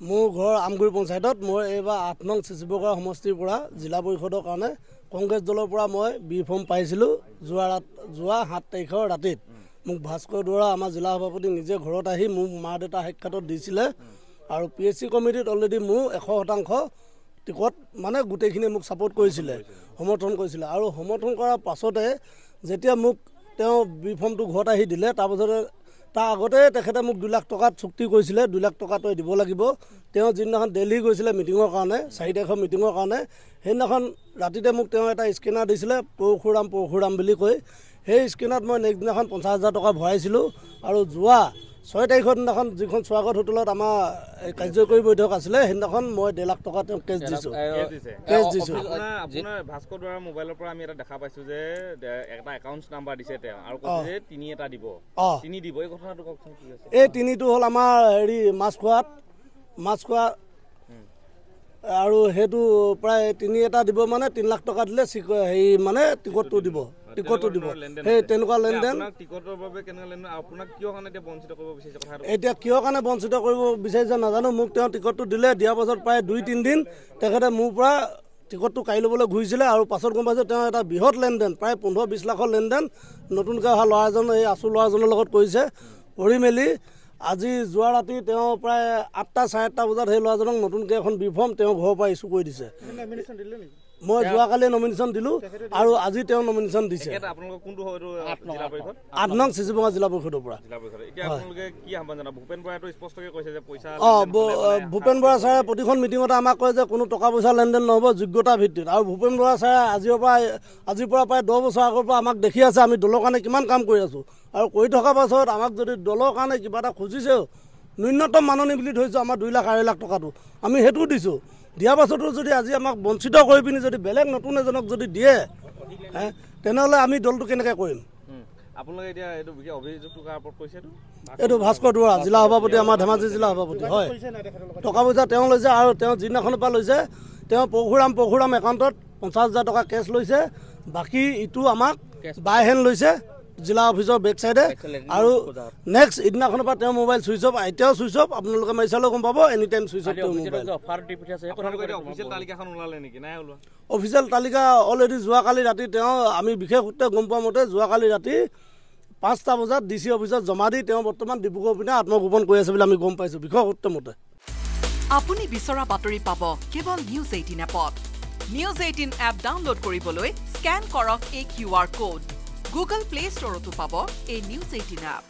মোৰ ঘৰ আমগুৰি পঞ্চায়তত মই এইবাৰ 8 নং চিচিবগা সমষ্টিৰ পৰা জিলা পৰিষদৰ কাৰণে কংগ্ৰেছ দলৰ পৰা মই বি ফৰ্ম পাইছিলোঁ যোৱা 7 তাৰিখৰ ৰাতিত মোক ভাস্কৰ দুৱৰা আমাৰ জিলা সভাপতি নিজে ঘৰত আহি মোক মা দেউতা সাক্ষাতত দিছিলে আৰু PSC কমিটিত অলৰেডি মোৰ 100% টিকট মানে গোটেইখিনি মোক ছাপোৰ্ট কৰিছিলে সমৰ্থন কৰিছিলে আৰু সমৰ্থন কৰাৰ পাছতে যেতিয়া মোক তেওঁ বি ফৰ্মটো ঘৰত আহি দিলে তাৰ আগতে তেখেতে মোক 2 লাখ টকাত চুক্তি কৰিছিলে 2 লাখ টকা তই দিব লাগিব তেওঁ যিদিনাখন দিল্লী গৈছিলে মিটিঙৰ কাৰণে 4 তাৰিখৰ মিটিঙৰ কাৰণে সেইদিনাখন ৰাতিতে মোক তেওঁ এটা স্কেনাৰ দিছিলে পৰশুৰাম বুলি কৈ সেই স্কেনাৰত মই নেক্সট দিনাখন 50,000 টকা ভৰাইছিলোঁ আৰু যোৱা 6 তাৰিখৰ দিনাখন যিখন স্বাগত হোটেলত আমাৰ কাৰ্যকৰী বৈঠক আছিলে সেইদিনাখন মই 1.5 লাখ টকা তেওঁ কেছ দিছোঁ আপোনাৰ ভাস্কৰ দুৱৰাৰ মোবাইলৰ পৰা আমি এটা দেখা পাইছোঁ যে এটা একাউণ্ট নাম্বাৰ দিছে তেওঁ আৰু কৈছে যে 3 এটা দিব 3 দিব এই কথাটো কওকচোন কি আছে এই 3টো হ'ল আমাৰ মাছ খোৱা আৰু সেইটো প্ৰায় 3 এটা দিব মানে 3 লাখ টকা দিলে হেৰি মানে টিকটটো দিব সেই তেনেকুৱা লেনদেন টিকটৰ বাবে কেনেকুৱা লেনদেন আপোনাক কিয় কাৰণে এতিয়া বঞ্চিত কৰিব বিচাৰিছে কথাটো এতিয়া কিয় কাৰণে বঞ্চিত কৰিব বিচাৰিছে নাজানো মোক তেওঁ টিকটটো দিলে দিয়াৰ পাছত প্ৰায় 2-3 দিন তেখেতে মোৰ পৰা টিকটটো কাঢ়ি ল'বলৈ ঘূৰিছিলে আৰু পাছত গম পাইছোঁ তেওঁ এটা বৃহৎ লেনদেন প্ৰায় 15-20 লাখৰ লেনদেন নতুনকৈ অহা ল'ৰাজন এই আচু ল'ৰাজনৰ লগত কৰিছে কৰি মেলি আজি যোৱা ৰাতি তেওঁ প্ৰায় 8টা-8:30 বজাত সেই ল'ৰাজনক নতুনকৈ এখন বি ফৰ্ম তেওঁ ঘৰৰ পৰা ইছ্যু কৰি দিছে মই যোৱাকালি নমিনেশ্যন দিলোঁ আৰু আজি তেওঁ নমিনেশ্যন দিছে 8 নং চিচিবগা জিলা পৰিষদৰ পৰা ভূপেন বৰা ছাৰে প্ৰতিখন মিটিঙতে আমাক কয় যে কোনো টকা পইচা লেনদেন নহ'ব যোগ্যতা ভিত্তিত আৰু ভূপেন বৰা ছাৰে আজিৰ পৰা প্ৰায় 10 বছৰ আগৰ পৰা আমাক দেখি আছে আমি দলৰ কাৰণে কিমান কাম কৰি আছোঁ আৰু কৰি থকাৰ পাছত আমাক যদি দলৰ কাৰণে কিবা এটা খুজিছেও ন্যূনতম মাননি বুলি ধৰিছোঁ আমাৰ 2 লাখ 2.5 লাখ টকাটো আমি সেইটোও দিছোঁ দিয়াৰ পাছতো যদি আজি আমাক বঞ্চিত কৰি পিনি যদি বেলেগ নতুন এজনক যদি দিয়ে তেনেহ'লে আমি দলটো কেনেকৈ কৰিম এইটো ভাস্কৰ দুৱৰা জিলা সভাপতি আমাৰ ধেমাজি জিলা সভাপতি হয় টকা পইচা তেওঁ লৈছে আৰু তেওঁ যিদিনাখনৰ পৰা লৈছে তেওঁ পৰশুৰাম একাউণ্টত 50,000 টকা কেছ লৈছে বাকী ইটো আমাক বাই হেণ্ড লৈছে জিলা অফিচৰ বেক চাইডে আৰু নেক্সট ইদিনাখনৰ পৰা তেওঁ মোবাইল চুইচ অফ এতিয়াও চুইচ অফ আপোনালোকে মাৰি চালেও গম পাব any time switch off official তালিকা অলৰেডি যোৱাকালি ৰাতি তেওঁ আমি বিশেষ সূত্ৰে গম পোৱা মতে যোৱাকালি ৰাতি 5টা বজাত DC অফিচত জমা দি তেওঁ বৰ্তমান ডিব্ৰুগড় পিনে আত্মগোপন কৰি আছে বুলি আমি গম পাইছোঁ বিশেষ সূত্ৰে মতে আপুনি বিচৰা বাতৰি পাব কেৱল নিউজ 18 এপত নিউজ 18 এপ ডাউনলোড কৰিবলৈ স্ক্যান কৰক এই QR code Google Play Store to pabo a News 18 app.